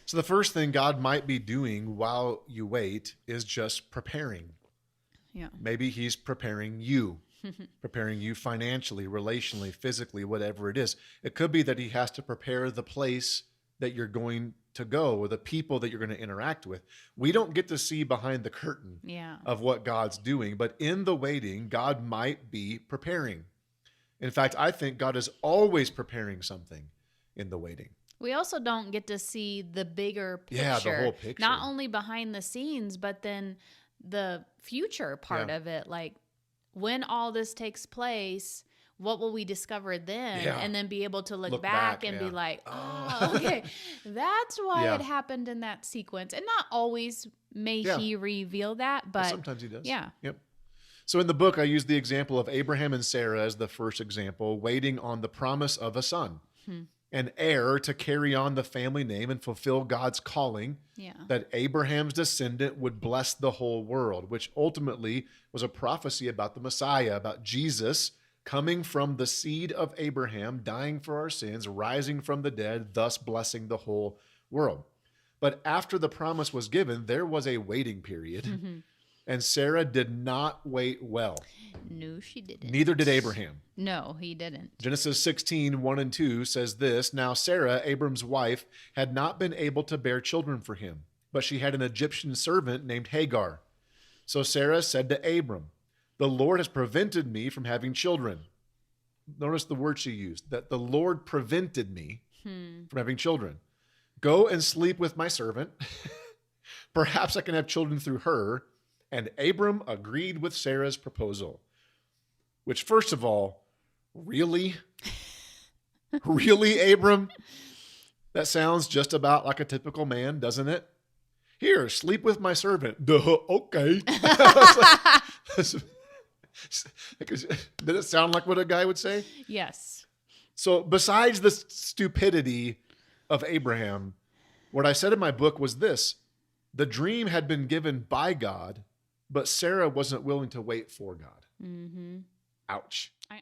So the first thing God might be doing while you wait is just preparing. Yeah. Maybe he's preparing you financially, relationally, physically, whatever it is. It could be that he has to prepare the place that you're going to go or the people that you're going to interact with. We don't get to see behind the curtain Yeah. of what God's doing, but in the waiting, God might be preparing. In fact, I think God is always preparing something in the waiting. We also don't get to see the bigger picture. Yeah, the whole picture. Not only behind the scenes, but then the future part of it. Like when all this takes place, what will we discover then? Yeah. And then be able to look back and be like, Oh. oh, okay, that's why Yeah. it happened in that sequence. And not always may Yeah. he reveal that, but sometimes he does. Yeah. Yep. So in the book, I use the example of Abraham and Sarah as the first example, waiting on the promise of a son, an heir to carry on the family name and fulfill God's calling, Yeah. that Abraham's descendant would bless the whole world, which ultimately was a prophecy about the Messiah, about Jesus coming from the seed of Abraham, dying for our sins, rising from the dead, thus blessing the whole world. But after the promise was given, there was a waiting period. And Sarah did not wait well. No, she didn't. Neither did Abraham. No, he didn't. Genesis 16, 1 and 2 says this, Now Sarah, Abram's wife, had not been able to bear children for him, but she had an Egyptian servant named Hagar. So Sarah said to Abram, The Lord has prevented me from having children. Notice the word she used, that the Lord prevented me from having children. Go and sleep with my servant. Perhaps I can have children through her. And Abram agreed with Sarah's proposal. Which, first of all, really? Really, Abram? That sounds just about like a typical man, doesn't it? Here, sleep with my servant. Duh, okay. Did it sound like what a guy would say? Yes. So besides the stupidity of Abraham, what I said in my book was this. The dream had been given by God, but Sarah wasn't willing to wait for God. Mm-hmm. Ouch. I